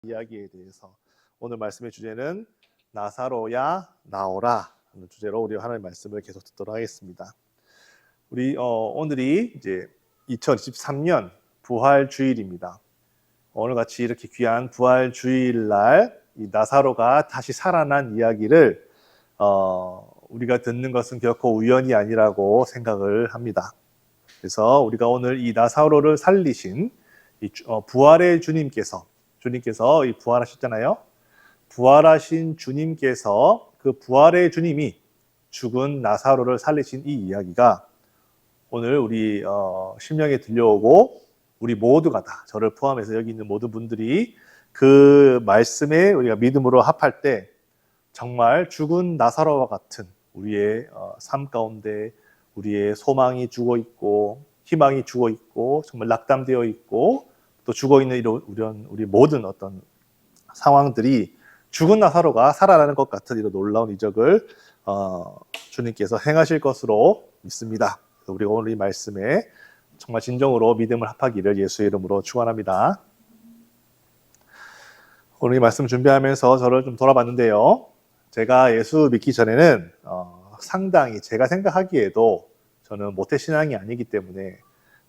이야기에 대해서 오늘 말씀의 주제는 나사로야 나오라 하는 주제로 우리 하나님의 말씀을 계속 듣도록 하겠습니다. 우리 오늘이 이제 2023년 부활 주일입니다. 오늘 같이 이렇게 귀한 부활 주일날 이 나사로가 다시 살아난 이야기를 우리가 듣는 것은 결코 우연이 아니라고 생각을 합니다. 그래서 우리가 오늘 이 나사로를 살리신 이 부활의 주님께서 이 부활하셨잖아요. 부활하신 주님께서 그 부활의 주님이 죽은 나사로를 살리신 이 이야기가 오늘 우리 심령에 들려오고 우리 모두가 다 저를 포함해서 여기 있는 모든 분들이 그 말씀에 우리가 믿음으로 합할 때 정말 죽은 나사로와 같은 우리의 삶 가운데 우리의 소망이 죽어 있고 희망이 죽어 있고 정말 낙담되어 있고 또 죽어 있는 이런 우리 모든 어떤 상황들이 죽은 나사로가 살아나는 것 같은 이런 놀라운 이적을 주님께서 행하실 것으로 믿습니다. 우리가 오늘 이 말씀에 정말 진정으로 믿음을 합하기를 예수의 이름으로 축원합니다. 오늘 이 말씀 준비하면서 저를 좀 돌아봤는데요. 제가 예수 믿기 전에는 상당히 제가 생각하기에도 저는 모태신앙이 아니기 때문에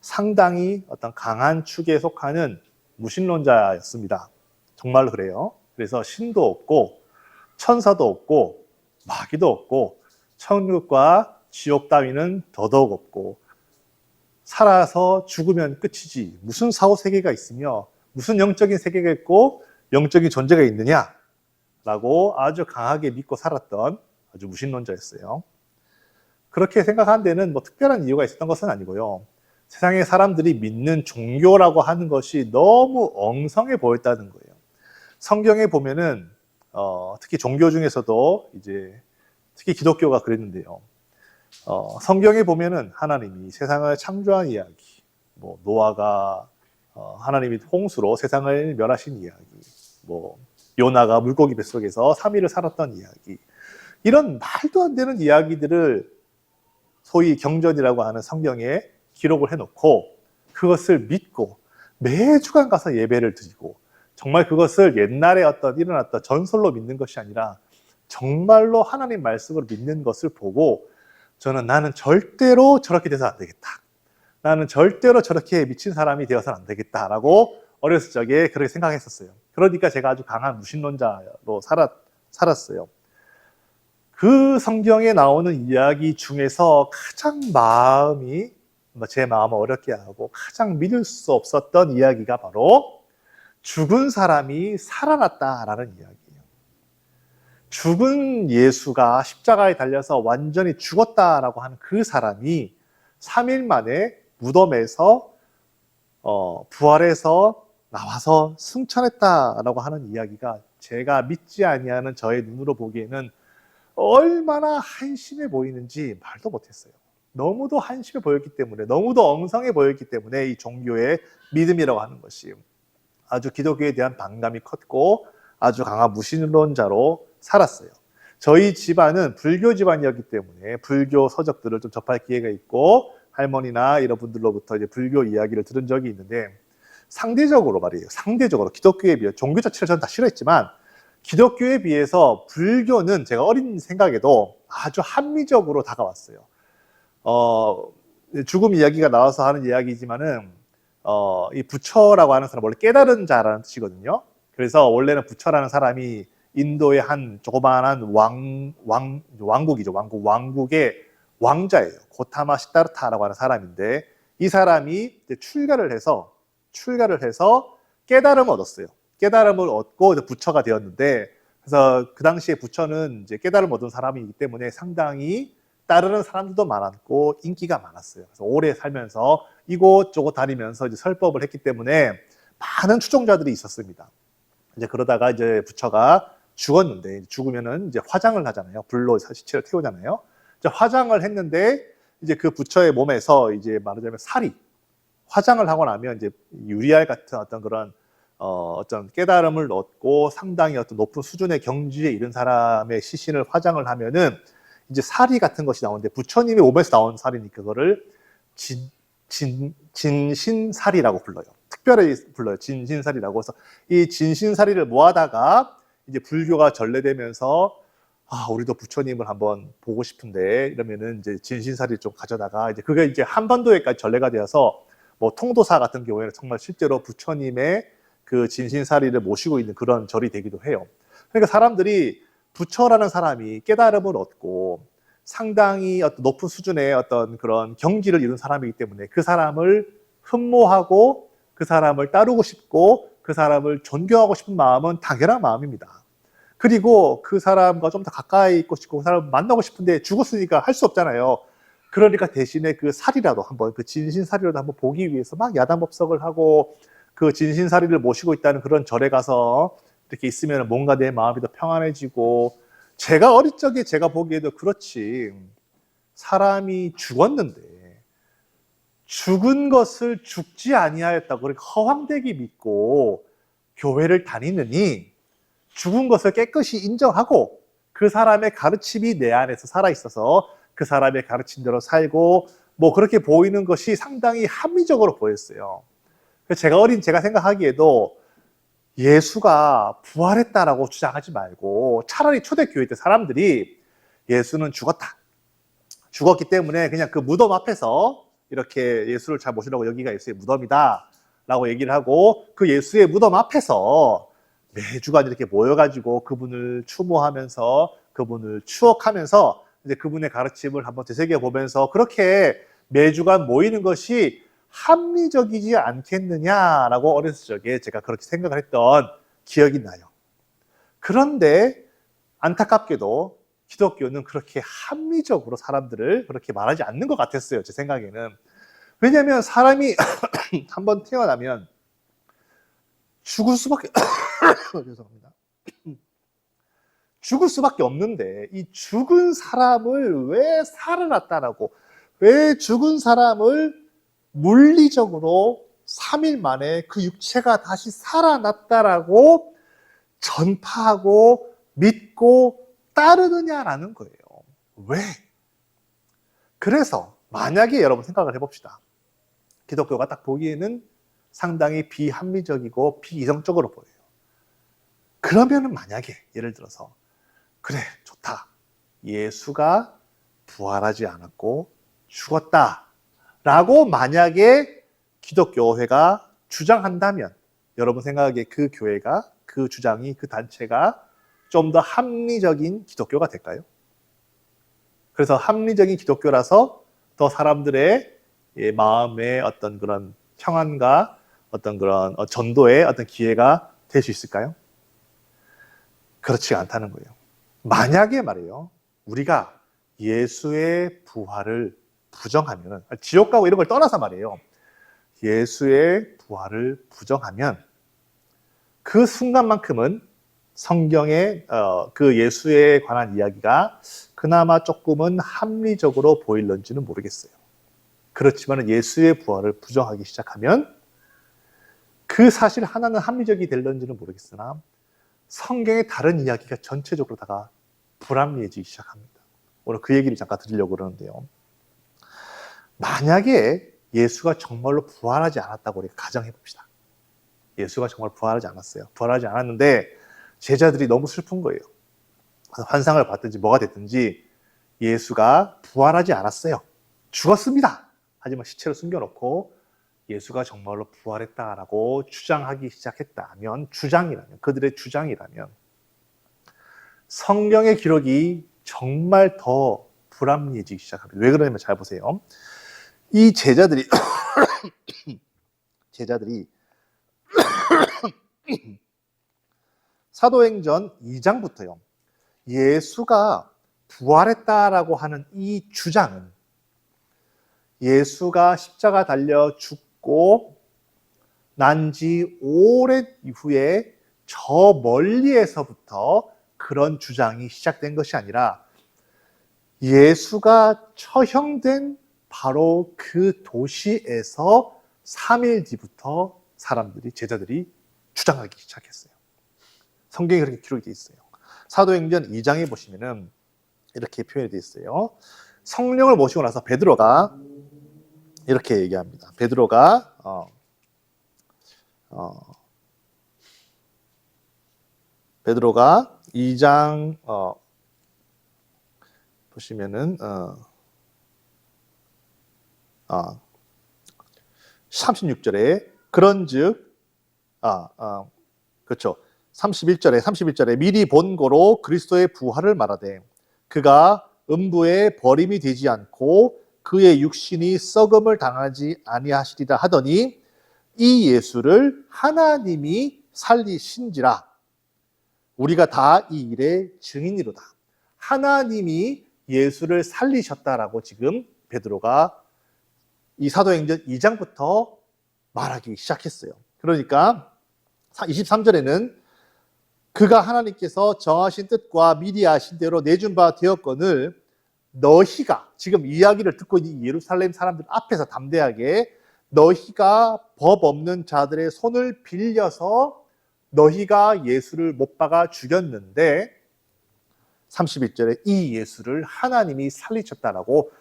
상당히 어떤 강한 축에 속하는 무신론자였습니다. 정말로 그래요. 그래서 신도 없고 천사도 없고 마귀도 없고 천국과 지옥 따위는 더더욱 없고 살아서 죽으면 끝이지 무슨 사후세계가 있으며 무슨 영적인 세계가 있고 영적인 존재가 있느냐라고 아주 강하게 믿고 살았던 아주 무신론자였어요. 그렇게 생각한 데는 뭐 특별한 이유가 있었던 것은 아니고요. 세상의 사람들이 믿는 종교라고 하는 것이 너무 엉성해 보였다는 거예요. 성경에 보면은 특히 종교 중에서도 이제 특히 기독교가 그랬는데요. 성경에 보면은 하나님이 세상을 창조한 이야기, 뭐 노아가 하나님이 홍수로 세상을 멸하신 이야기, 뭐 요나가 물고기 뱃속에서 3일을 살았던 이야기, 이런 말도 안 되는 이야기들을 소위 경전이라고 하는 성경에 기록을 해놓고 그것을 믿고 매주간 가서 예배를 드리고 정말 그것을 옛날에 일어났던 전설로 믿는 것이 아니라 정말로 하나님 말씀을 믿는 것을 보고 나는 절대로 저렇게 돼서 안 되겠다. 나는 절대로 저렇게 미친 사람이 되어서는 안 되겠다라고 어렸을 적에 그렇게 생각했었어요. 그러니까 제가 아주 강한 무신론자로 살았어요. 그 성경에 나오는 이야기 중에서 가장 제 마음을 어렵게 하고 가장 믿을 수 없었던 이야기가 바로 죽은 사람이 살아났다라는 이야기예요. 죽은 예수가 십자가에 달려서 완전히 죽었다라고 하는 그 사람이 3일 만에 무덤에서 부활해서 나와서 승천했다라고 하는 이야기가 제가 믿지 아니하는 저의 눈으로 보기에는 얼마나 한심해 보이는지 말도 못했어요. 너무도 한심해 보였기 때문에, 너무도 엉성해 보였기 때문에 이 종교의 믿음이라고 하는 것이 아주 기독교에 대한 반감이 컸고 아주 강한 무신론자로 살았어요. 저희 집안은 불교 집안이었기 때문에 불교 서적들을 좀 접할 기회가 있고 할머니나 이런 분들로부터 이제 불교 이야기를 들은 적이 있는데 상대적으로 기독교에 비해 종교 자체를 저는 다 싫어했지만 기독교에 비해서 불교는 제가 어린 생각에도 아주 합리적으로 다가왔어요. 죽음 이야기가 나와서 하는 이야기지만은 이 부처라고 하는 사람 원래 깨달은 자라는 뜻이거든요. 그래서 원래는 부처라는 사람이 인도의 한 조그마한 왕국이죠. 왕국의 왕자예요. 고타마 시다르타라고 하는 사람인데 이 사람이 이제 출가를 해서 깨달음을 얻었어요. 깨달음을 얻고 부처가 되었는데 그래서 그 당시에 부처는 이제 깨달음을 얻은 사람이기 때문에 상당히 따르는 사람들도 많았고 인기가 많았어요. 그래서 오래 살면서 이곳저곳 다니면서 이제 설법을 했기 때문에 많은 추종자들이 있었습니다. 이제 그러다가 이제 부처가 죽었는데 죽으면은 이제 화장을 하잖아요. 불로 시체를 태우잖아요. 이제 화장을 했는데 이제 그 부처의 몸에서 이제 말하자면 화장을 하고 나면 이제 유리알 같은 어떤 그런 어떤 깨달음을 얻고 상당히 어떤 높은 수준의 경지에 이른 사람의 시신을 화장을 하면은 이제 살이 같은 것이 나오는데 부처님의 몸에서 나온 살이니까 그거를 진신살이라고 불러요. 특별히 불러요. 진신사리라고 해서 이 진신사리를 모아다가 이제 불교가 전래되면서 우리도 부처님을 한번 보고 싶은데 이러면은 이제 진신사리 좀 가져다가 이제 그게 이제 한반도에까지 전래가 되어서 뭐 통도사 같은 경우에는 정말 실제로 부처님의 그 진신사리를 모시고 있는 그런 절이 되기도 해요. 그러니까 사람들이 부처라는 사람이 깨달음을 얻고 상당히 어떤 높은 수준의 어떤 그런 경지를 이룬 사람이기 때문에 그 사람을 흠모하고 그 사람을 따르고 싶고 그 사람을 존경하고 싶은 마음은 당연한 마음입니다. 그리고 그 사람과 좀 더 가까이 있고 싶고 그 사람을 만나고 싶은데 죽었으니까 할 수 없잖아요. 그러니까 대신에 그 살이라도 한번, 그 진신살이라도 한번 보기 위해서 막 야단법석을 하고 그 진신살이를 모시고 있다는 그런 절에 가서 이렇게 있으면 뭔가 내 마음이 더 평안해지고, 제가 어릴 적에 제가 보기에도 그렇지, 사람이 죽었는데 죽은 것을 죽지 아니하였다고 그렇게 허황되게 믿고 교회를 다니느니 죽은 것을 깨끗이 인정하고 그 사람의 가르침이 내 안에서 살아있어서 그 사람의 가르침대로 살고 뭐 그렇게 보이는 것이 상당히 합리적으로 보였어요. 제가 생각하기에도 예수가 부활했다라고 주장하지 말고 차라리 초대교회 때 사람들이 예수는 죽었기 때문에 그냥 그 무덤 앞에서 이렇게 예수를 잘 모시라고 여기가 예수의 무덤이다 라고 얘기를 하고 그 예수의 무덤 앞에서 매주간 이렇게 모여가지고 그분을 추모하면서 그분을 추억하면서 이제 그분의 가르침을 한번 되새겨보면서 그렇게 매주간 모이는 것이 합리적이지 않겠느냐라고 어렸을 적에 제가 그렇게 생각을 했던 기억이 나요. 그런데 안타깝게도 기독교는 그렇게 합리적으로 사람들을 그렇게 말하지 않는 것 같았어요. 제 생각에는. 왜냐하면 사람이 한번 태어나면 죽을 수밖에 죄송합니다. 죽을 수밖에 없는데 이 죽은 사람을 왜 살아났다라고, 왜 죽은 사람을 물리적으로 3일 만에 그 육체가 다시 살아났다라고 전파하고 믿고 따르느냐라는 거예요. 왜? 그래서 만약에 여러분 생각을 해봅시다. 기독교가 딱 보기에는 상당히 비합리적이고 비이성적으로 보여요. 그러면은 만약에 예를 들어서 그래 좋다, 예수가 부활하지 않았고 죽었다 라고 만약에 기독교회가 주장한다면 여러분 생각에 그 교회가, 그 주장이, 그 단체가 좀 더 합리적인 기독교가 될까요? 그래서 합리적인 기독교라서 더 사람들의 마음의 어떤 그런 평안과 어떤 그런 전도의 어떤 기회가 될 수 있을까요? 그렇지 않다는 거예요. 만약에 말이에요, 우리가 예수의 부활을 부정하면, 지옥 가고 이런 걸 떠나서 말이에요, 예수의 부활을 부정하면 그 순간만큼은 성경의 그 예수에 관한 이야기가 그나마 조금은 합리적으로 보일런지는 모르겠어요. 그렇지만 예수의 부활을 부정하기 시작하면 그 사실 하나는 합리적이 될런지는 모르겠으나 성경의 다른 이야기가 전체적으로 다가 불합리해지기 시작합니다. 오늘 그 얘기를 잠깐 드리려고 그러는데요. 만약에 예수가 정말로 부활하지 않았다고 우리가 가정해 봅시다. 예수가 정말 부활하지 않았어요. 부활하지 않았는데 제자들이 너무 슬픈 거예요. 환상을 봤든지 뭐가 됐든지 예수가 부활하지 않았어요. 죽었습니다. 하지만 시체를 숨겨놓고 예수가 정말로 부활했다라고 주장하기 시작했다면, 그들의 주장이라면 성경의 기록이 정말 더 불합리해지기 시작합니다. 왜 그러냐면 잘 보세요. 이 제자들이 사도행전 2장부터요. 예수가 부활했다라고 하는 이 주장은 예수가 십자가 달려 죽고 난 지 오랜 이후에 저 멀리에서부터 그런 주장이 시작된 것이 아니라 예수가 처형된 바로 그 도시에서 3일 뒤부터 제자들이 주장하기 시작했어요. 성경에 그렇게 기록이 되어 있어요. 사도행전 2장에 보시면은 이렇게 표현이 되어 있어요. 성령을 모시고 나서 베드로가 이렇게 얘기합니다. 베드로가 베드로가 2장 보시면은 36절에 그런즉 그렇죠. 31절에 미리 본고로 그리스도의 부활을 말하되 그가 음부에 버림이 되지 않고 그의 육신이 썩음을 당하지 아니하시리라 하더니 이 예수를 하나님이 살리신지라. 우리가 다 이 일의 증인이로다. 하나님이 예수를 살리셨다라고 지금 베드로가 이 사도행전 2장부터 말하기 시작했어요. 그러니까 23절에는 그가 하나님께서 정하신 뜻과 미리 아신 대로 내준 바 되었거늘 너희가, 지금 이야기를 듣고 있는 예루살렘 사람들 앞에서 담대하게 너희가 법 없는 자들의 손을 빌려서 너희가 예수를 못 박아 죽였는데 31절에 이 예수를 하나님이 살리셨다라고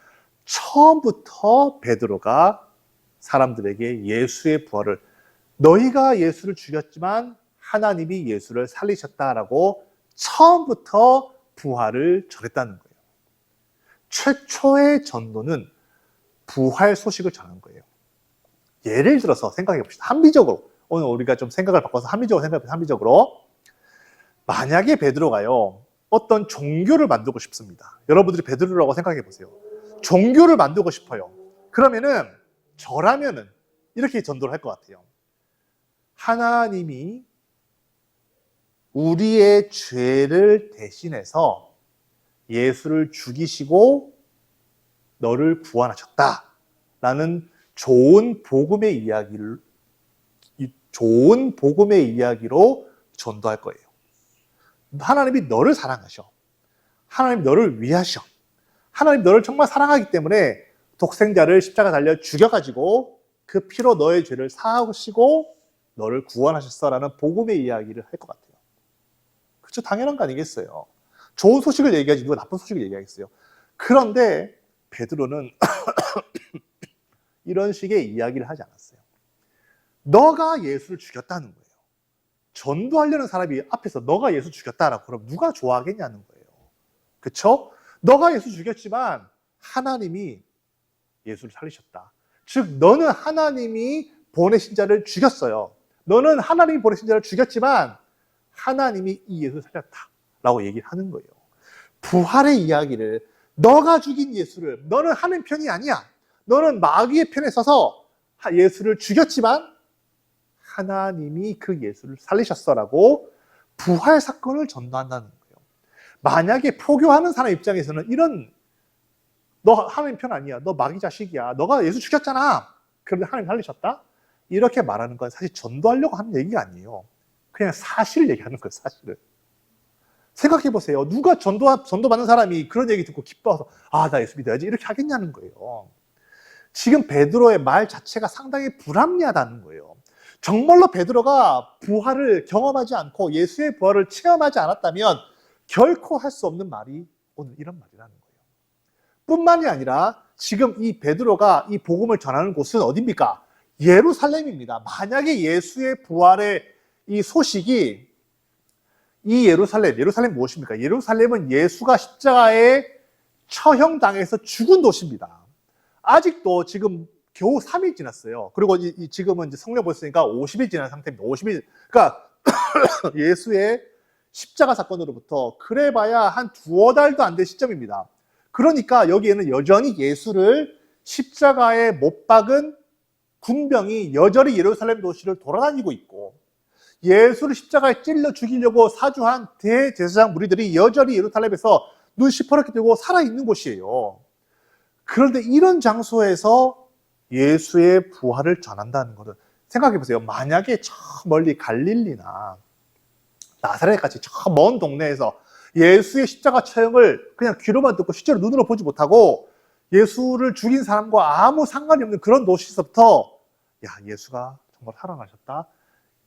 처음부터 베드로가 사람들에게 예수의 부활을, 너희가 예수를 죽였지만 하나님이 예수를 살리셨다라고 처음부터 부활을 전했다는 거예요. 최초의 전도는 부활 소식을 전한 거예요. 예를 들어서 생각해 봅시다. 합리적으로, 오늘 우리가 좀 생각을 바꿔서 합리적으로 생각해 봅시다. 합리적으로, 만약에 베드로가요 어떤 종교를 만들고 싶습니다. 여러분들이 베드로라고 생각해 보세요. 종교를 만들고 싶어요. 그러면은 저라면은 이렇게 전도를 할 것 같아요. 하나님이 우리의 죄를 대신해서 예수를 죽이시고 너를 구원하셨다라는 좋은 복음의 이야기로 전도할 거예요. 하나님이 너를 사랑하셔. 하나님 너를 위하셔. 하나님 너를 정말 사랑하기 때문에 독생자를 십자가 달려 죽여가지고 그 피로 너의 죄를 사하시고 너를 구원하셨어라는 복음의 이야기를 할 것 같아요. 그렇죠? 당연한 거 아니겠어요? 좋은 소식을 얘기하지 누가 나쁜 소식을 얘기하겠어요? 그런데 베드로는 이런 식의 이야기를 하지 않았어요. 너가 예수를 죽였다는 거예요. 전도하려는 사람이 앞에서 너가 예수 죽였다라고 그럼 누가 좋아하겠냐는 거예요. 그렇죠? 너가 예수 죽였지만 하나님이 예수를 살리셨다. 즉 너는 하나님이 보내신 자를 죽였어요. 너는 하나님이 보내신 자를 죽였지만 하나님이 이 예수를 살렸다라고 얘기를 하는 거예요. 부활의 이야기를, 너가 죽인 예수를, 너는 하나님 편이 아니야. 너는 마귀의 편에 서서 예수를 죽였지만 하나님이 그 예수를 살리셨어라고 부활 사건을 전도한다는 거예요. 만약에 포교하는 사람 입장에서는 이런, 너 하나님 편 아니야. 너 마귀 자식이야. 너가 예수 죽였잖아. 그런데 하나님 살리셨다? 이렇게 말하는 건 사실 전도하려고 하는 얘기가 아니에요. 그냥 사실을 얘기하는 거예요. 사실을. 생각해 보세요. 누가 전도받는 사람이 그런 얘기 듣고 기뻐서 나 예수 믿어야지 이렇게 하겠냐는 거예요. 지금 베드로의 말 자체가 상당히 불합리하다는 거예요. 정말로 베드로가 부활을 경험하지 않고 예수의 부활을 체험하지 않았다면 결코 할 수 없는 말이 오늘 이런 말이라는 거예요. 뿐만이 아니라 지금 이 베드로가 이 복음을 전하는 곳은 어디입니까? 예루살렘입니다. 만약에 예수의 부활의 이 소식이 이 예루살렘 무엇입니까? 예루살렘은 예수가 십자가에 처형당해서 죽은 도시입니다. 아직도 지금 겨우 3일 지났어요. 그리고 지금은 이제 성령 보였으니까 50일 지난 상태입니다. 50일. 그러니까 예수의 십자가 사건으로부터 그래봐야 한 두어 달도 안 된 시점입니다. 그러니까 여기에는 여전히 예수를 십자가에 못 박은 군병이 여전히 예루살렘 도시를 돌아다니고 있고, 예수를 십자가에 찔러 죽이려고 사주한 대제사장 무리들이 여전히 예루살렘에서 눈 시퍼렇게 뜨고 살아있는 곳이에요. 그런데 이런 장소에서 예수의 부활을 전한다는 것은, 생각해 보세요. 만약에 저 멀리 갈릴리나 나사렛같이 저 먼 동네에서 예수의 십자가 처형을 그냥 귀로만 듣고 실제로 눈으로 보지 못하고 예수를 죽인 사람과 아무 상관이 없는 그런 도시에서부터 예수가 정말 살아나셨다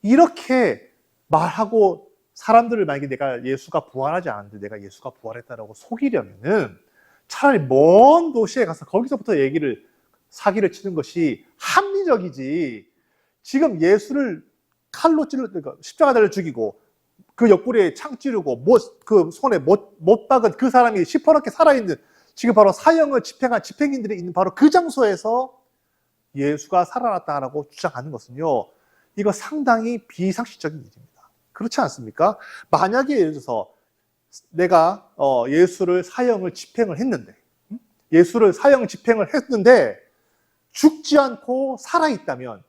이렇게 말하고 사람들을, 만약에 내가 예수가 부활하지 않았는데 내가 예수가 부활했다라고 속이려면은 차라리 먼 도시에 가서 거기서부터 사기를 치는 것이 합리적이지, 지금 예수를 칼로 그러니까 십자가 달려 죽이고 그 옆구리에 창 찌르고 그 손에 못 박은 그 사람이 시퍼렇게 살아있는 지금 바로 사형을 집행한 집행인들이 있는 바로 그 장소에서 예수가 살아났다라고 주장하는 것은요, 이거 상당히 비상식적인 일입니다. 그렇지 않습니까? 만약에 예를 들어서 내가 예수를 사형을 집행을 했는데, 예수를 사형 집행을 했는데 죽지 않고 살아있다면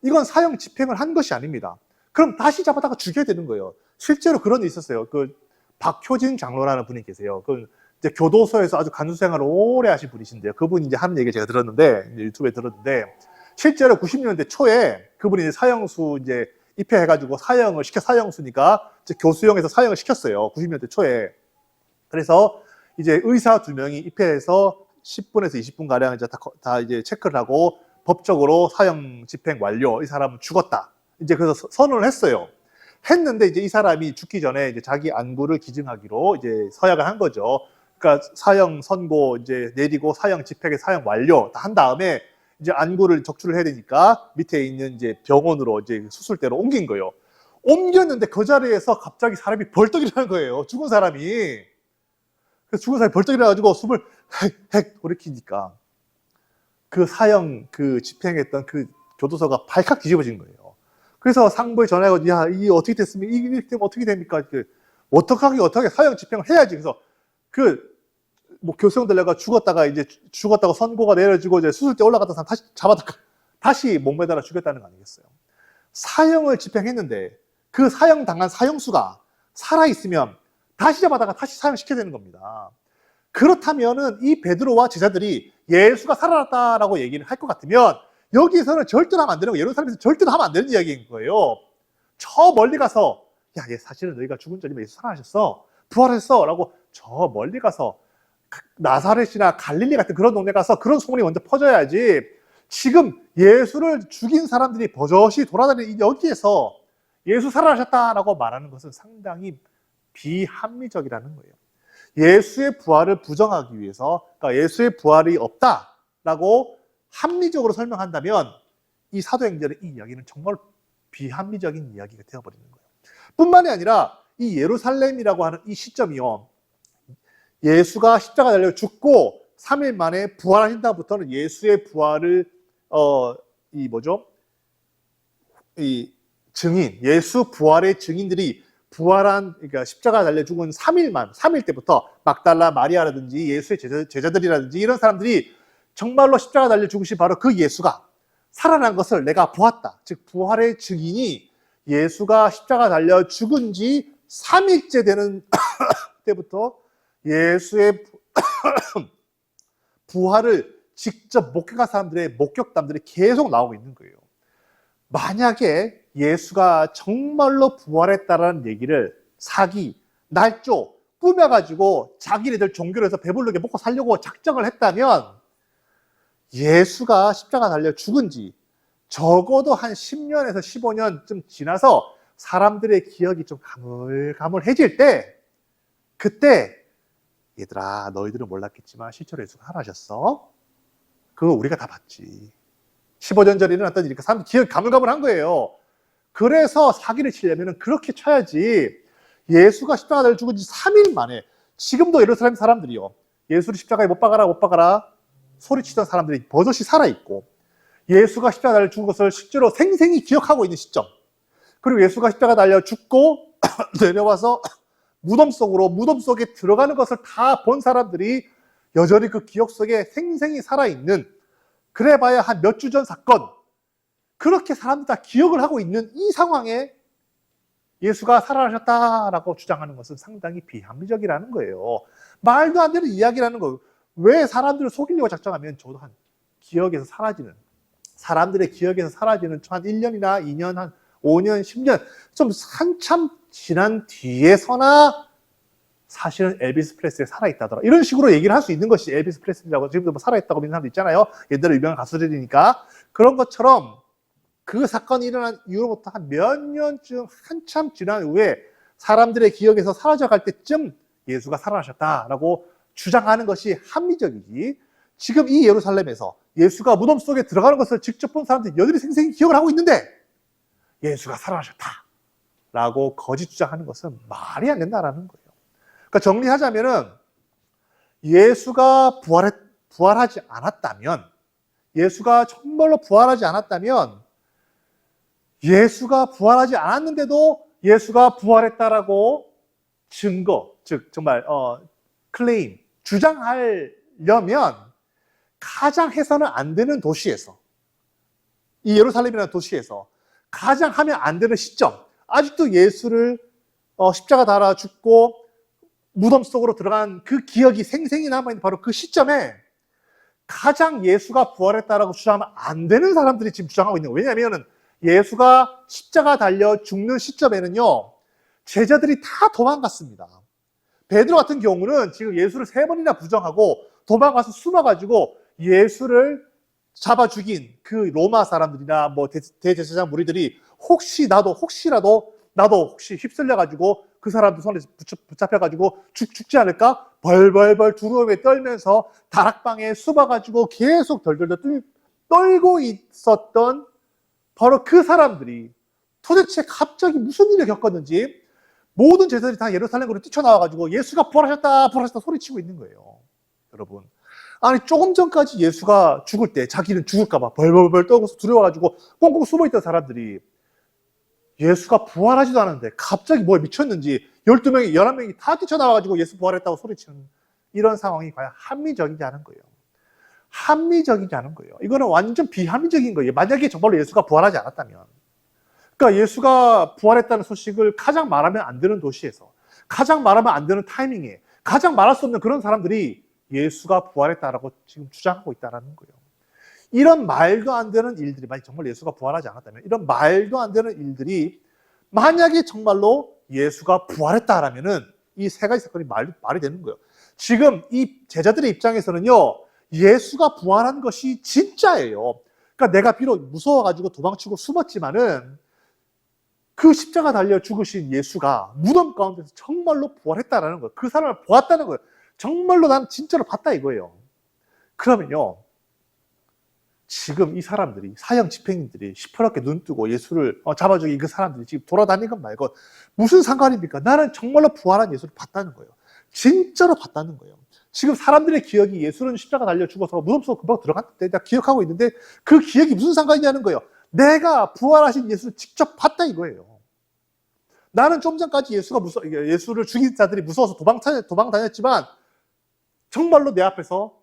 이건 사형 집행을 한 것이 아닙니다. 그럼 다시 잡아다가 죽여야 되는 거예요. 실제로 그런 일이 있었어요. 그 박효진 장로라는 분이 계세요. 그 이제 교도소에서 아주 간수 생활을 오래 하신 분이신데요. 그분이 이제 하는 얘기를 제가 들었는데, 유튜브에 들었는데, 실제로 90년대 초에 그분이 이제 사형수 이제 입회해가지고 사형수니까 이제 교수형에서 사형을 시켰어요. 90년대 초에. 그래서 이제 의사 2명이 입회해서 10분에서 20분 가량 이제 다 이제 체크를 하고 법적으로 사형 집행 완료. 이 사람은 죽었다. 이제 그래서 선언을 했어요. 했는데 이제 이 사람이 죽기 전에 이제 자기 안구를 기증하기로 이제 서약을 한 거죠. 그러니까 사형 선고 이제 내리고 사형 집행에 사형 완료 다 한 다음에 이제 안구를 적출을 해야 되니까 밑에 있는 이제 병원으로 이제 수술대로 옮긴 거예요. 옮겼는데 그 자리에서 갑자기 사람이 벌떡 일어난 거예요. 죽은 사람이. 그래서 죽은 사람이 벌떡 일어나가지고 숨을 헥 돌이키니까 그 사형 그 집행했던 그 교도소가 발칵 뒤집어진 거예요. 그래서 상부에 전화해가지고 야, 이게 어떻게 됐습니까? 이게 되면 어떻게 됩니까? 어떻게 사형 집행을 해야지. 그래서 뭐 교수형 들려가 죽었다고 선고가 내려지고 이제 수술대 올라갔다 사람 다시 잡아다가 다시 목매달아 죽였다는 거 아니겠어요? 사형을 집행했는데 그 사형 당한 사형수가 살아있으면 다시 잡아다가 다시 사형시켜야 되는 겁니다. 그렇다면은 이 베드로와 제자들이 예수가 살아났다라고 얘기를 할 것 같으면 여기에서는 절대로 하면 안 되는 거예요. 예루살렘에서 절대로 하면 안 되는 이야기인 거예요. 저 멀리 가서 야, 얘 사실은 너희가 죽은 지 얼마 예수 살아나셨어. 부활했어. 라고 저 멀리 가서 나사렛이나 갈릴리 같은 그런 동네 가서 그런 소문이 먼저 퍼져야지. 지금 예수를 죽인 사람들이 버젓이 돌아다니는 여기에서 예수 살아나셨다라고 말하는 것은 상당히 비합리적이라는 거예요. 예수의 부활을 부정하기 위해서, 그러니까 예수의 부활이 없다라고 합리적으로 설명한다면 이 사도행전의 이 이야기는 정말 비합리적인 이야기가 되어버리는 거예요. 뿐만이 아니라 이 예루살렘이라고 하는 이 시점이요, 예수가 십자가 달려 죽고 3일 만에 부활하신 다음부터는 예수의 부활을 증인, 예수 부활의 증인들이 그러니까 십자가 달려 죽은 3일 때부터 막달라 마리아라든지 예수의 제자들이라든지 이런 사람들이 정말로 십자가 달려 죽으신 바로 그 예수가 살아난 것을 내가 보았다. 즉 부활의 증인이 예수가 십자가 달려 죽은 지 3일째 되는 때부터 예수의 부활을 직접 목격한 사람들의 목격담들이 계속 나오고 있는 거예요. 만약에 예수가 정말로 부활했다라는 얘기를 날조, 꾸며가지고 자기네들 종교로 해서 배부르게 먹고 살려고 작정을 했다면 예수가 십자가 달려 죽은 지 적어도 한 10년에서 15년쯤 지나서 사람들의 기억이 좀 가물가물해질 때, 그때 얘들아 너희들은 몰랐겠지만 실제로 예수가 살아나셨어. 그거 우리가 다 봤지. 15년 전에 일어났던 일이니까 사람들 기억이 가물가물한 거예요. 그래서 사기를 치려면 그렇게 쳐야지. 예수가 십자가 달려 죽은 지 3일 만에, 지금도 예루살렘 사람들이요, 예수를 십자가에 못 박아라 소리치던 사람들이 버젓이 살아있고, 예수가 십자가 달려 죽은 것을 실제로 생생히 기억하고 있는 시점, 그리고 예수가 십자가 달려 죽고 내려와서 무덤 속에 들어가는 것을 다 본 사람들이 여전히 그 기억 속에 생생히 살아있는, 그래봐야 한 몇 주 전 사건, 그렇게 사람들 다 기억을 하고 있는 이 상황에 예수가 살아나셨다라고 주장하는 것은 상당히 비합리적이라는 거예요. 말도 안 되는 이야기라는 거예요. 왜 사람들을 속이려고 작정하면 저도 사람들의 기억에서 사라지는 한 1년이나 2년, 한 5년, 10년 좀 한참 지난 뒤에서나 사실은 엘비스 프레슬리 살아있다더라, 이런 식으로 얘기를 할 수 있는 것이 엘비스 프레슬리라고, 지금도 뭐 살아있다고 믿는 사람도 있잖아요. 옛날에 유명한 가수들이니까. 그런 것처럼 그 사건이 일어난 이후로부터 한 몇 년쯤 한참 지난 후에 사람들의 기억에서 사라져갈 때쯤 예수가 살아나셨다라고 주장하는 것이 합리적이지, 지금 이 예루살렘에서 예수가 무덤 속에 들어가는 것을 직접 본 사람들이 여전히 생생히 기억을 하고 있는데 예수가 살아나셨다 라고 거짓 주장하는 것은 말이 안 된다라는 거예요. 그러니까 정리하자면은 예수가 부활하지 않았다면, 예수가 정말로 부활하지 않았다면, 예수가 부활하지 않았는데도 예수가 부활했다라고 증거, 즉 정말 클레임, 주장하려면 가장 해서는 안 되는 도시에서, 이 예루살렘이라는 도시에서 가장 하면 안 되는 시점, 아직도 예수를 십자가 달아 죽고 무덤 속으로 들어간 그 기억이 생생히 남아있는 바로 그 시점에 가장 예수가 부활했다라고 주장하면 안 되는 사람들이 지금 주장하고 있는 거예요. 왜냐하면 예수가 십자가 달려 죽는 시점에는요, 제자들이 다 도망갔습니다. 베드로 같은 경우는 지금 예수를 3번이나 부정하고 도망가서 숨어가지고 예수를 잡아 죽인 그 로마 사람들이나 뭐 대제사장 무리들이 혹시라도 휩쓸려가지고 그 사람들 손에 붙잡혀가지고 죽지 않을까? 벌벌벌 두려움에 떨면서 다락방에 숨어가지고 계속 덜덜덜 떨고 있었던 바로 그 사람들이 도대체 갑자기 무슨 일을 겪었는지 모든 제자들이 다 예루살렘으로 뛰쳐나와가지고 예수가 부활하셨다 소리치고 있는 거예요. 여러분, 아니 조금 전까지 예수가 죽을 때 자기는 죽을까봐 벌벌벌 떨고서 두려워가지고 꽁꽁 숨어있던 사람들이 예수가 부활하지도 않았는데 갑자기 뭐에 미쳤는지 12명이 11명이 다 뛰쳐나와가지고 예수 부활했다고 소리치는 이런 상황이 과연 합리적이지 않은 거예요. 합리적이지 않은 거예요. 이거는 완전 비합리적인 거예요. 만약에 정말로 예수가 부활하지 않았다면, 그러니까 예수가 부활했다는 소식을 가장 말하면 안 되는 도시에서, 가장 말하면 안 되는 타이밍에, 가장 말할 수 없는 그런 사람들이 예수가 부활했다라고 지금 주장하고 있다는 거예요. 이런 말도 안 되는 일들이, 만약 정말 예수가 부활하지 않았다면, 이런 말도 안 되는 일들이 만약에 정말로 예수가 부활했다라면은 이 세 가지 사건이 말이 되는 거예요. 지금 이 제자들의 입장에서는요, 예수가 부활한 것이 진짜예요. 그러니까 내가 비록 무서워가지고 도망치고 숨었지만은 그 십자가 달려 죽으신 예수가 무덤 가운데서 정말로 부활했다라는 거예요. 그 사람을 보았다는 거예요. 정말로 난 진짜로 봤다 이거예요. 그러면요, 지금 이 사람들이, 사형 집행인들이 시퍼렇게 눈 뜨고 예수를 잡아 죽인 그 사람들이 지금 돌아다니는 것 말고 무슨 상관입니까? 나는 정말로 부활한 예수를 봤다는 거예요. 진짜로 봤다는 거예요. 지금 사람들의 기억이 예수는 십자가 달려 죽어서 무덤 속으로 금방 들어갔는데 나 기억하고 있는데 그 기억이 무슨 상관이냐는 거예요. 내가 부활하신 예수를 직접 봤다 이거예요. 나는 좀 전까지 예수를 죽인 자들이 무서워서 도망 다녔지만 정말로 내 앞에서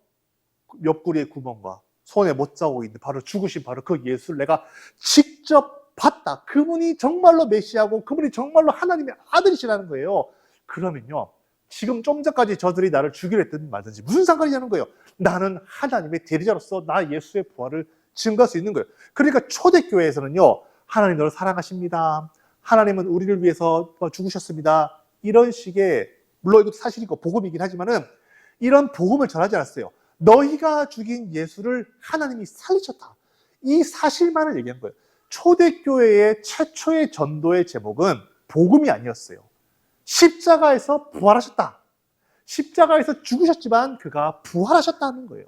옆구리의 구멍과 손에 못 자고 있는 바로 죽으신 바로 그 예수를 내가 직접 봤다. 그분이 정말로 메시아고 그분이 정말로 하나님의 아들이시라는 거예요. 그러면요, 지금 좀 전까지 저들이 나를 죽이려 했든 말든지 무슨 상관이냐는 거예요. 나는 하나님의 대리자로서 나 예수의 부활을 증거할 수 있는 거예요. 그러니까 초대교회에서는요, 하나님 너를 사랑하십니다. 하나님은 우리를 위해서 죽으셨습니다. 이런 식의, 물론 이것도 사실이고 복음이긴 하지만은 이런 복음을 전하지 않았어요. 너희가 죽인 예수를 하나님이 살리셨다. 이 사실만을 얘기한 거예요. 초대교회의 최초의 전도의 제목은 복음이 아니었어요. 십자가에서 부활하셨다. 십자가에서 죽으셨지만 그가 부활하셨다는 거예요.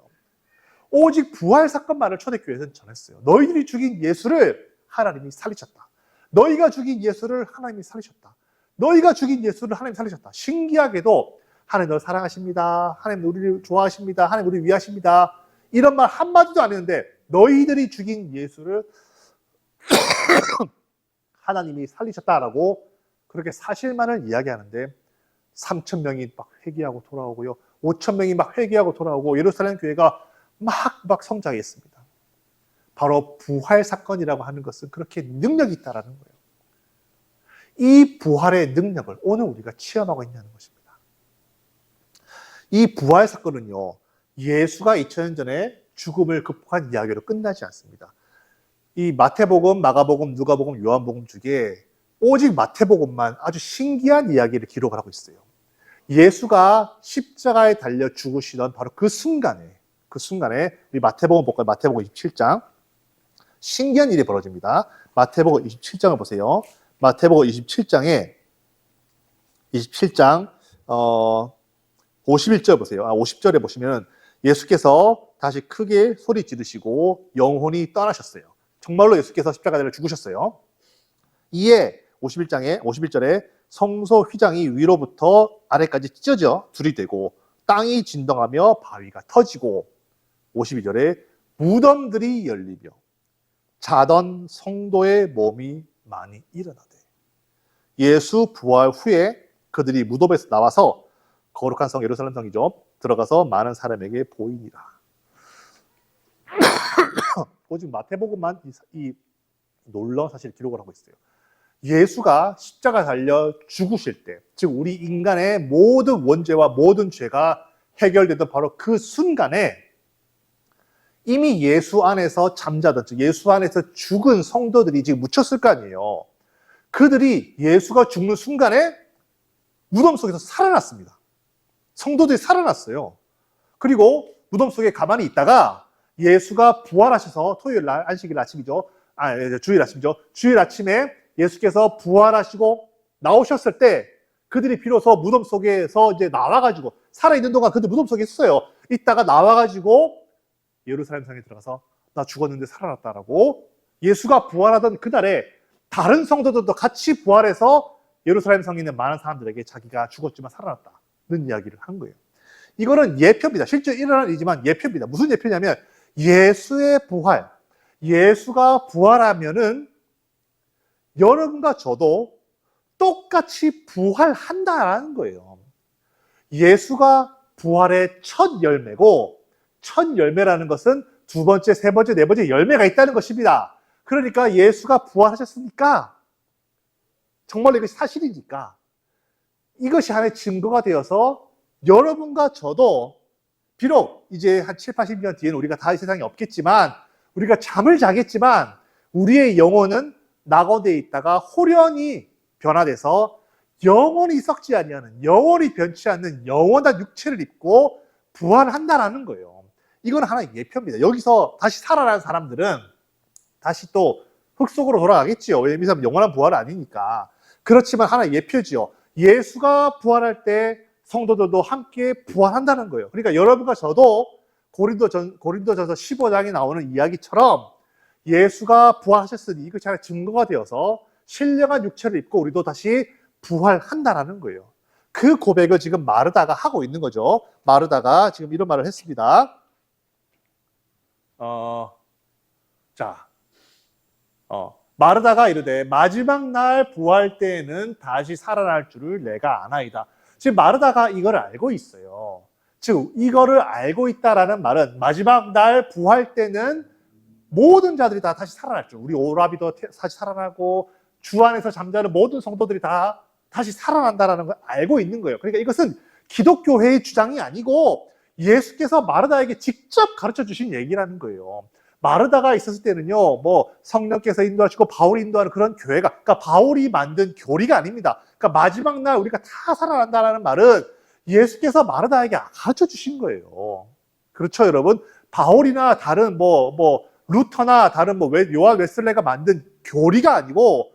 오직 부활 사건만을 초대교회에서는 전했어요. 너희들이 죽인 예수를 하나님이 살리셨다. 너희가 죽인 예수를 하나님이 살리셨다. 너희가 죽인 예수를 하나님이 살리셨다. 신기하게도 하나님 너를 사랑하십니다. 하나님 우리를 좋아하십니다. 하나님 우리를 위하십니다. 이런 말 한마디도 안 했는데 너희들이 죽인 예수를 하나님이 살리셨다라고 그렇게 사실만을 이야기하는데 3,000명이 막 회개하고 돌아오고요. 5,000명이 막 회개하고 돌아오고 예루살렘 교회가 막 성장했습니다. 바로 부활 사건이라고 하는 것은 그렇게 능력이 있다라는 거예요. 이 부활의 능력을 오늘 우리가 체험하고 있냐는 것입니다. 이 부활 사건은요, 예수가 2000년 전에 죽음을 극복한 이야기로 끝나지 않습니다. 이 마태복음, 마가복음, 누가복음, 요한복음 중에 오직 마태복음만 아주 신기한 이야기를 기록을 하고 있어요. 예수가 십자가에 달려 죽으시던 바로 그 순간에 우리 마태복음 볼까요? 마태복음 27장. 신기한 일이 벌어집니다. 마태복음 27장을 보세요. 마태복음 27장 51절 보세요. 50절에 보시면 예수께서 다시 크게 소리 지르시고 영혼이 떠나셨어요. 정말로 예수께서 십자가에 달려 죽으셨어요. 이에 51절에 성소 휘장이 위로부터 아래까지 찢어져 둘이 되고 땅이 진동하며 바위가 터지고 52절에 무덤들이 열리며 자던 성도의 몸이 많이 일어나되 예수 부활 후에 그들이 무덤에서 나와서 거룩한 성 예루살렘 성이죠. 들어가서 많은 사람에게 보이니라. 지금 마태복음만 이 놀라운 사실을 기록을 하고 있어요. 예수가 십자가 달려 죽으실 때, 즉 우리 인간의 모든 원죄와 모든 죄가 해결되던 바로 그 순간에 이미 예수 안에서 잠자던, 즉 예수 안에서 죽은 성도들이 지금 묻혔을 거 아니에요. 그들이 예수가 죽는 순간에 무덤 속에서 살아났습니다. 성도들이 살아났어요. 그리고 무덤 속에 가만히 있다가 예수가 부활하셔서 토요일 날 안식일 아침이죠. 주일 아침이죠. 주일 아침에 예수께서 부활하시고 나오셨을 때 그들이 비로소 무덤 속에서 이제 나와가지고 살아있는 동안 그들 무덤 속에 있어요. 있다가 나와가지고 예루살렘 성에 들어가서 나 죽었는데 살아났다라고 예수가 부활하던 그날에 다른 성도들도 같이 부활해서 예루살렘 성에 있는 많은 사람들에게 자기가 죽었지만 살아났다는 이야기를 한 거예요. 이거는 예표입니다. 실제 일어난 일이지만 예표입니다. 무슨 예표냐면 예수의 부활, 예수가 부활하면은 여러분과 저도 똑같이 부활한다라는 거예요. 예수가 부활의 첫 열매고, 첫 열매라는 것은 두 번째, 세 번째, 네 번째 열매가 있다는 것입니다. 그러니까 예수가 부활하셨으니까 정말로 이것이 사실이니까 이것이 하나의 증거가 되어서 여러분과 저도 비록 이제 한 7, 80년 뒤에는 우리가 다 이 세상에 없겠지만 우리가 잠을 자겠지만 우리의 영혼은 낙원에 있다가 호련히 변화돼서 영원히 썩지 아니하는, 영원히 변치 않는 영원한 육체를 입고 부활한다라는 거예요. 이건 하나의 예표입니다. 여기서 다시 살아난 사람들은 다시 또 흙 속으로 돌아가겠지요. 왜냐하면 영원한 부활은 아니니까. 그렇지만 하나의 예표지요. 예수가 부활할 때 성도들도 함께 부활한다는 거예요. 그러니까 여러분과 저도 고린도전서 15장에 나오는 이야기처럼 예수가 부활하셨으니 이것이 하나의 증거가 되어서 신령한 육체를 입고 우리도 다시 부활한다라는 거예요. 그 고백을 지금 마르다가 하고 있는 거죠. 마르다가 지금 이런 말을 했습니다. 마르다가 이르되 마지막 날 부활 때에는 다시 살아날 줄을 내가 아나이다. 지금 마르다가 이걸 알고 있어요. 즉 이거를 알고 있다라는 말은 마지막 날 부활 때는 모든 자들이 다 다시 살아날 줄, 우리 오라비도 다시 살아나고 주 안에서 잠자는 모든 성도들이 다 다시 살아난다라는 걸 알고 있는 거예요. 그러니까 이것은 기독교회의 주장이 아니고 예수께서 마르다에게 직접 가르쳐 주신 얘기라는 거예요. 마르다가 있었을 때는요, 뭐 성령께서 인도하시고 바울이 인도하는 그런 교회가, 그러니까 바울이 만든 교리가 아닙니다. 그러니까 마지막 날 우리가 다 살아난다라는 말은 예수께서 마르다에게 가르쳐 주신 거예요. 그렇죠, 여러분? 바울이나 다른 루터나 다른 요한 웨슬레가 만든 교리가 아니고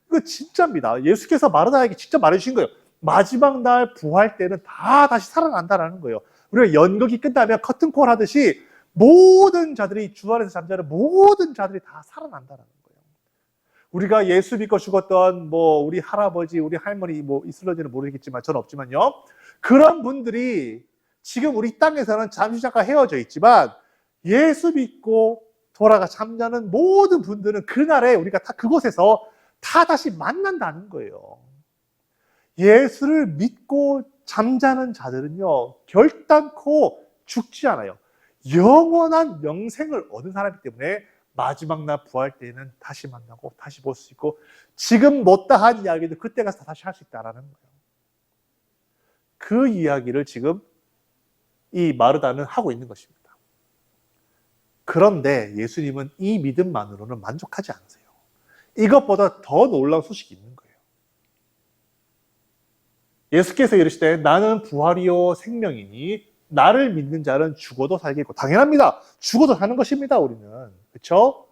이거 진짜입니다. 예수께서 마르다에게 직접 말해주신 거예요. 마지막 날 부활 때는 다 다시 살아난다라는 거예요. 우리가 연극이 끝나면 커튼콜 하듯이 모든 자들이 주 안에서 잠자는 모든 자들이 다 살아난다는 거예요. 우리가 예수 믿고 죽었던 우리 할아버지, 우리 할머니 있을런지는 모르겠지만 저는 없지만요. 그런 분들이 지금 우리 땅에서는 잠시 잠깐 헤어져 있지만 예수 믿고 돌아가 잠자는 모든 분들은 그날에 우리가 다 그곳에서 다 다시 만난다는 거예요. 예수를 믿고 잠자는 자들은요, 결단코 죽지 않아요. 영원한 영생을 얻은 사람이기 때문에 마지막 날 부활 때에는 다시 만나고 다시 볼 수 있고 지금 못다한 이야기도 그때 가서 다시 할 수 있다는 거예요. 그 이야기를 지금 이 마르다는 하고 있는 것입니다. 그런데 예수님은 이 믿음만으로는 만족하지 않으세요. 이것보다 더 놀라운 소식이 있는 거예요. 예수께서 이르시되 나는 부활이요 생명이니 나를 믿는 자는 죽어도 살겠고, 당연합니다. 죽어도 사는 것입니다. 우리는. 그렇죠?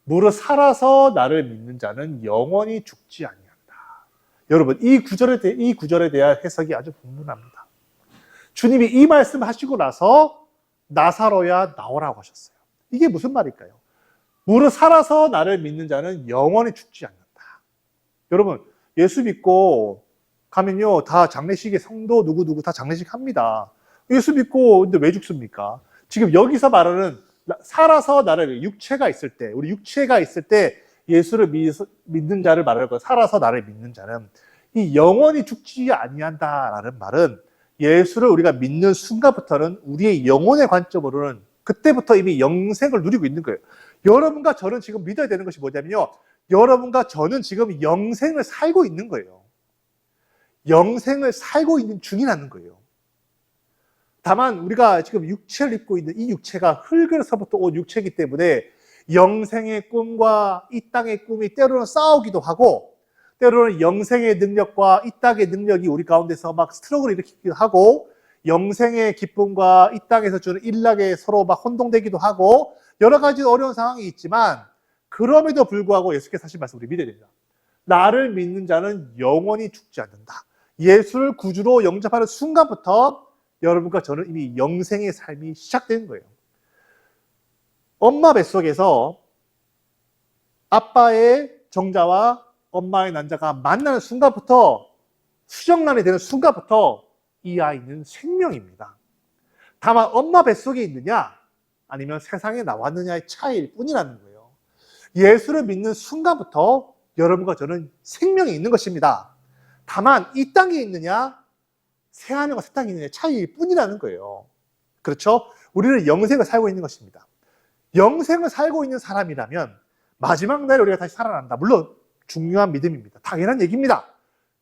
무릇 살아서 나를 믿는 자는 영원히 죽지 아니한다. 여러분, 이 구절에 대한 해석이 아주 분분합니다. 주님이 이 말씀을 하시고 나서 나사로야 나오라고 하셨어요. 이게 무슨 말일까요? 무릇 살아서 나를 믿는 자는 영원히 죽지 않는다. 여러분, 예수 믿고 가면요, 다 장례식에 성도 누구누구 다 장례식 합니다. 예수 믿고 근데 왜 죽습니까? 지금 여기서 말하는 살아서 나를 육체가 있을 때, 우리 육체가 있을 때 예수를 믿는 자를 말하는 거예요. 살아서 나를 믿는 자는 이 영원히 죽지 아니한다라는 말은 예수를 우리가 믿는 순간부터는 우리의 영혼의 관점으로는 그때부터 이미 영생을 누리고 있는 거예요. 여러분과 저는 지금 믿어야 되는 것이 뭐냐면요, 여러분과 저는 지금 영생을 살고 있는 거예요. 영생을 살고 있는 중이라는 거예요. 다만 우리가 지금 육체를 입고 있는 이 육체가 흙에서부터 온 육체이기 때문에 영생의 꿈과 이 땅의 꿈이 때로는 싸우기도 하고, 때로는 영생의 능력과 이 땅의 능력이 우리 가운데서 막 스트러글을 일으키기도 하고, 영생의 기쁨과 이 땅에서 주는 일락에 서로 막 혼동되기도 하고, 여러 가지 어려운 상황이 있지만, 그럼에도 불구하고 예수께서 하신 말씀 우리 믿어야 됩니다. 나를 믿는 자는 영원히 죽지 않는다. 예수를 구주로 영접하는 순간부터 여러분과 저는 이미 영생의 삶이 시작된 거예요. 엄마 뱃속에서 아빠의 정자와 엄마의 난자가 만나는 순간부터, 수정란이 되는 순간부터 이 아이는 생명입니다. 다만 엄마 뱃속에 있느냐 아니면 세상에 나왔느냐의 차이일 뿐이라는 거예요. 예수를 믿는 순간부터 여러분과 저는 생명이 있는 것입니다. 다만 이 땅에 있느냐 새하늘과 새 땅에 있느냐의 차이일 뿐이라는 거예요. 그렇죠? 우리는 영생을 살고 있는 것입니다. 영생을 살고 있는 사람이라면 마지막 날에 우리가 다시 살아난다. 물론 중요한 믿음입니다. 당연한 얘기입니다.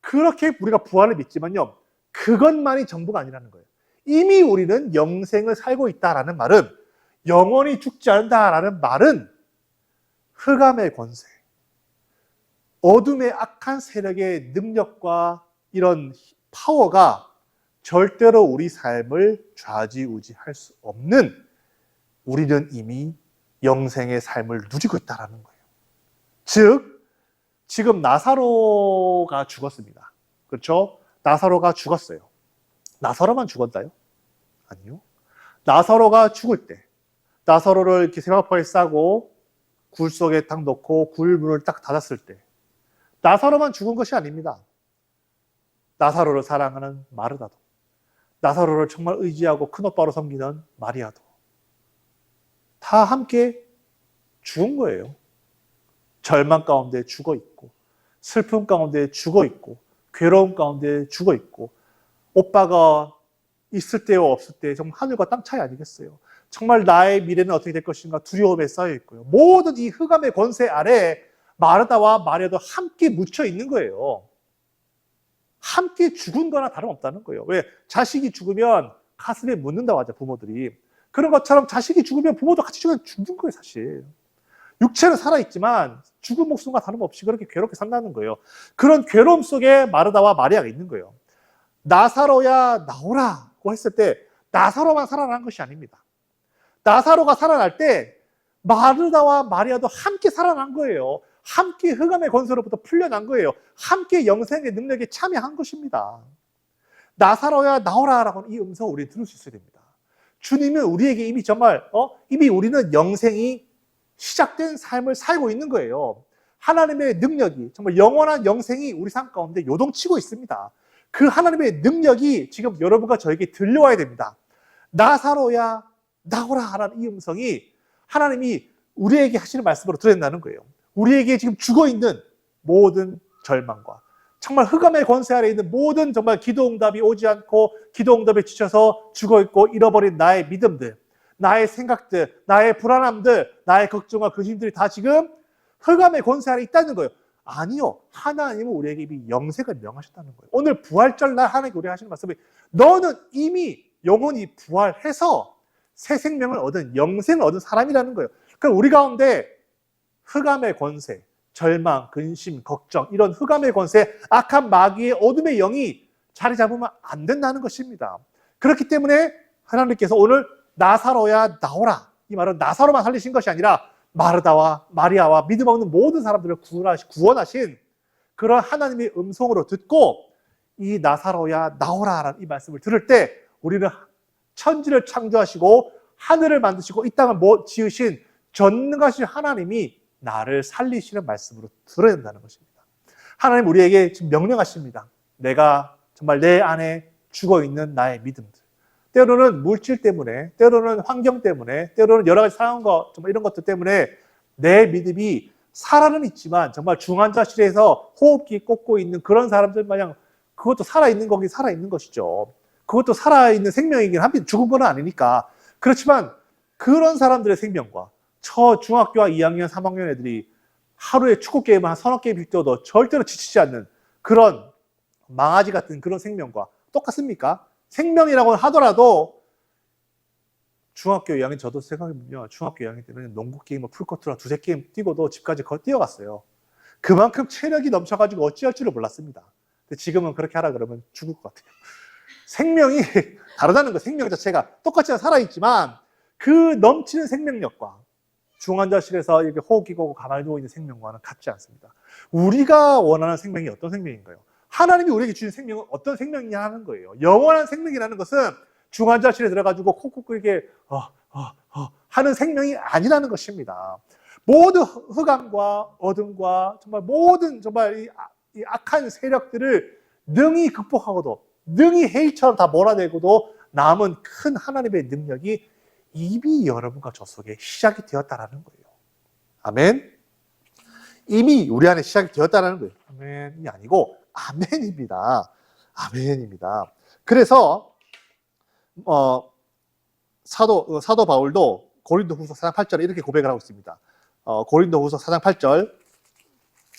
그렇게 우리가 부활을 믿지만요, 그것만이 전부가 아니라는 거예요. 이미 우리는 영생을 살고 있다라는 말은, 영원히 죽지 않는다라는 말은 흑암의 권세, 어둠의 악한 세력의 능력과 이런 파워가 절대로 우리 삶을 좌지우지할 수 없는, 우리는 이미 영생의 삶을 누리고 있다는 거예요. 즉, 지금 나사로가 죽었습니다. 그렇죠? 나사로가 죽었어요. 나사로만 죽었나요? 아니요. 나사로가 죽을 때, 나사로를 이렇게 세마포에 싸고 굴 속에 딱 넣고 굴 문을 딱 닫았을 때, 나사로만 죽은 것이 아닙니다. 나사로를 사랑하는 마르다도, 나사로를 정말 의지하고 큰오빠로 섬기는 마리아도 다 함께 죽은 거예요. 절망 가운데 죽어 있고, 슬픔 가운데 죽어 있고, 괴로움 가운데 죽어 있고, 오빠가 있을 때와 없을 때 정말 하늘과 땅 차이 아니겠어요? 정말 나의 미래는 어떻게 될 것인가 두려움에 쌓여 있고요. 모든 이 흑암의 권세 아래 마르다와 마리아도 함께 묻혀 있는 거예요. 함께 죽은 거나 다름없다는 거예요. 왜? 자식이 죽으면 가슴에 묻는다고 하죠, 부모들이. 그런 것처럼 자식이 죽으면 부모도 같이 죽는 거예요, 사실. 육체는 살아있지만 죽은 목숨과 다름없이 그렇게 괴롭게 산다는 거예요. 그런 괴로움 속에 마르다와 마리아가 있는 거예요. 나사로야 나오라고 했을 때 나사로만 살아난 것이 아닙니다. 나사로가 살아날 때 마르다와 마리아도 함께 살아난 거예요. 함께 흑암의 권세로부터 풀려난 거예요. 함께 영생의 능력에 참여한 것입니다. 나사로야 나오라라고 하는 이 음성을 우리는 들을 수 있어야 됩니다. 주님은 우리에게 이미 정말 이미 우리는 영생이 시작된 삶을 살고 있는 거예요. 하나님의 능력이, 정말 영원한 영생이 우리 삶 가운데 요동치고 있습니다. 그 하나님의 능력이 지금 여러분과 저에게 들려와야 됩니다. 나사로야 나오라 하라는 이 음성이 하나님이 우리에게 하시는 말씀으로 들어야 된다는 거예요. 우리에게 지금 죽어있는 모든 절망과 정말 흑암의 권세 아래 있는 모든 정말 기도응답이 오지 않고 기도응답에 지쳐서 죽어있고 잃어버린 나의 믿음들, 나의 생각들, 나의 불안함들, 나의 걱정과 근심들이 다 지금 흑암의 권세 아래 있다는 거예요. 아니요. 하나님은 우리에게 이미 영생을 명하셨다는 거예요. 오늘 부활절 날 하나님께 우리가 하시는 말씀이, 너는 이미 영혼이 부활해서 새 생명을 얻은, 영생을 얻은 사람이라는 거예요. 그럼 우리 가운데 흑암의 권세, 절망, 근심, 걱정, 이런 흑암의 권세, 악한 마귀의 어둠의 영이 자리 잡으면 안 된다는 것입니다. 그렇기 때문에 하나님께서 오늘 나사로야 나오라, 이 말은 나사로만 살리신 것이 아니라 마르다와 마리아와 믿음 없는 모든 사람들을 구원하신 그런 하나님의 음성으로 듣고 이 나사로야 나오라라는 이 말씀을 들을 때 우리는 천지를 창조하시고 하늘을 만드시고 이 땅을 지으신 전능하신 하나님이 나를 살리시는 말씀으로 들어야 된다는 것입니다. 하나님 우리에게 지금 명령하십니다. 내가 정말 내 안에 죽어있는 나의 믿음들. 때로는 물질 때문에, 때로는 환경 때문에, 때로는 여러 가지 상황과 정말 이런 것들 때문에 내 믿음이 살아는 있지만 정말 중환자실에서 호흡기 꽂고 있는 그런 사람들 마냥 그것도 살아있는 거긴 살아있는 것이죠. 그것도 살아있는 생명이긴 합니다. 죽은 건 아니니까. 그렇지만 그런 사람들의 생명과 중학교와 2학년, 3학년 애들이 하루에 축구 게임을 한 서너 게임 뛰어도 절대로 지치지 않는 그런 망아지 같은 그런 생명과 똑같습니까? 생명이라고 하더라도 중학교 2학년 저도 생각해보면 중학교 2학년 때는 농구 게임을 풀코트로 두세 게임 뛰고도 집까지 뛰어갔어요. 그만큼 체력이 넘쳐가지고 어찌할 줄을 몰랐습니다. 근데 지금은 그렇게 하라 그러면 죽을 것 같아요. 생명이 다르다는 거, 생명 자체가 똑같이 살아있지만 그 넘치는 생명력과 중환자실에서 이렇게 호흡기 꽂고 가만히 누워있는 생명과는 같지 않습니다. 우리가 원하는 생명이 어떤 생명인가요? 하나님이 우리에게 주신 생명은 어떤 생명이냐 하는 거예요. 영원한 생명이라는 것은 중환자실에 들어가지고 콕콕 이렇게 하는 생명이 아니라는 것입니다. 모든 흑암과 어둠과 정말 모든 정말 이 악한 세력들을 능히 극복하고도 능히 해일처럼 다 몰아내고도 남은 큰 하나님의 능력이 이미 여러분과 저 속에 시작이 되었다라는 거예요. 아멘. 이미 우리 안에 시작이 되었다라는 거예요. 아멘이 아니고 아멘입니다. 아멘입니다. 그래서 사도 바울도 고린도후서 4장 8절에 이렇게 고백을 하고 있습니다. 고린도후서 4장 8절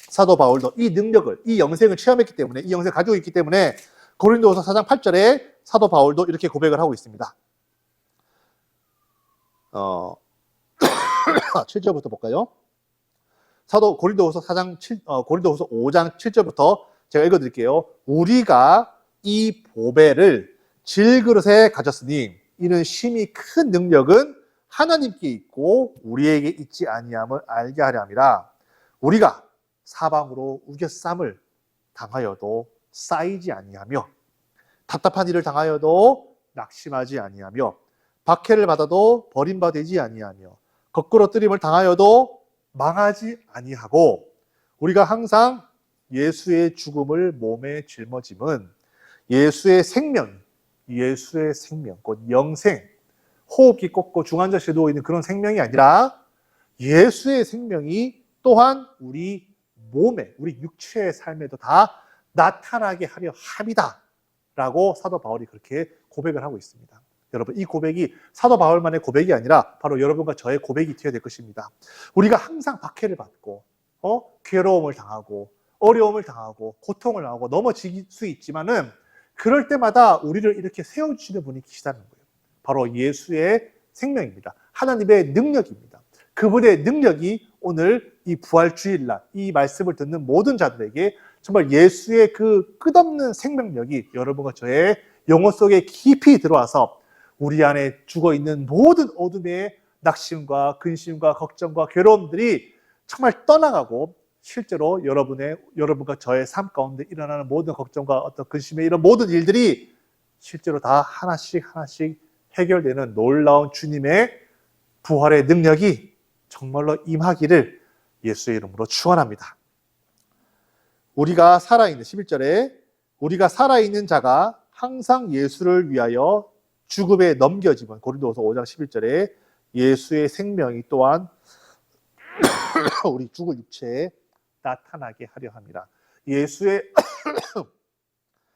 사도 바울도 이 능력을, 이 영생을 체험했기 때문에, 이 영생을 가지고 있기 때문에 고린도후서 4장 8절에 사도 바울도 이렇게 고백을 하고 있습니다. 7절부터 볼까요? 고린도후서 5장 7절부터 제가 읽어드릴게요. 우리가 이 보배를 질그릇에 가졌으니 이는 심히 큰 능력은 하나님께 있고 우리에게 있지 아니함을 알게 하려 함이라. 우리가 사방으로 우겨쌈을 당하여도 쌓이지 아니하며 답답한 일을 당하여도 낙심하지 아니하며 박해를 받아도 버림받지 아니하며 거꾸로 뜨림을 당하여도 망하지 아니하고 우리가 항상 예수의 죽음을 몸에 짊어짐은 예수의 생명, 곧 영생, 호흡기 꽂고 중환자실에 누워있는 그런 생명이 아니라 예수의 생명이 또한 우리 몸에, 우리 육체의 삶에도 다 나타나게 하려 함이다 라고 사도 바울이 그렇게 고백을 하고 있습니다. 여러분, 이 고백이 사도 바울만의 고백이 아니라 바로 여러분과 저의 고백이 되어야 될 것입니다. 우리가 항상 박해를 받고 괴로움을 당하고 어려움을 당하고 고통을 당하고 넘어질 수 있지만은 그럴 때마다 우리를 이렇게 세워주시는 분이 계시다는 거예요. 바로 예수의 생명입니다. 하나님의 능력입니다. 그분의 능력이 오늘 이 부활주일날 이 말씀을 듣는 모든 자들에게 정말 예수의 그 끝없는 생명력이 여러분과 저의 영혼 속에 깊이 들어와서 우리 안에 죽어있는 모든 어둠의 낙심과 근심과 걱정과 괴로움들이 정말 떠나가고 실제로 여러분과 저의 삶 가운데 일어나는 모든 걱정과 어떤 근심의 이런 모든 일들이 실제로 다 하나씩 해결되는 놀라운 주님의 부활의 능력이 정말로 임하기를 예수의 이름으로 축원합니다. 우리가 살아있는 11절에 우리가 살아있는 자가 항상 예수를 위하여 죽음에 넘겨지면 고린도후서 5장 11절에 예수의 생명이 또한 우리 죽을 육체에 나타나게 하려 합니다. 예수의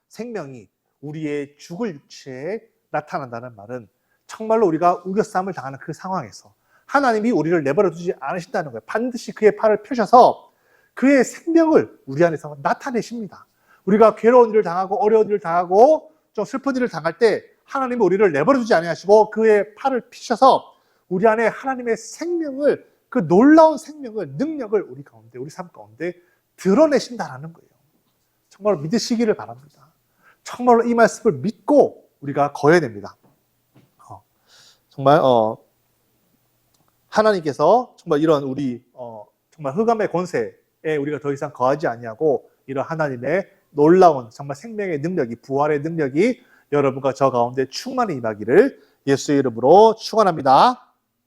생명이 우리의 죽을 육체에 나타난다는 말은 정말로 우리가 우겨쌈을 당하는 그 상황에서 하나님이 우리를 내버려 두지 않으신다는 거예요. 반드시 그의 팔을 펴셔서 그의 생명을 우리 안에서 나타내십니다. 우리가 괴로운 일을 당하고 어려운 일을 당하고 좀 슬픈 일을 당할 때 하나님이 우리를 내버려 두지 아니하시고 그의 팔을 펴셔서 우리 안에 하나님의 생명을, 그 놀라운 생명을, 능력을 우리 가운데, 우리 삶 가운데 드러내신다라는 거예요. 정말 믿으시기를 바랍니다. 정말로 이 말씀을 믿고 우리가 거해야 됩니다. 정말 하나님께서 정말 이런 우리 정말 흑암의 권세에 우리가 더 이상 거하지 아니하고 이런 하나님의 놀라운 정말 생명의 능력이, 부활의 능력이 여러분과 저 가운데 충만히 임하기를 예수의 이름으로 축원합니다.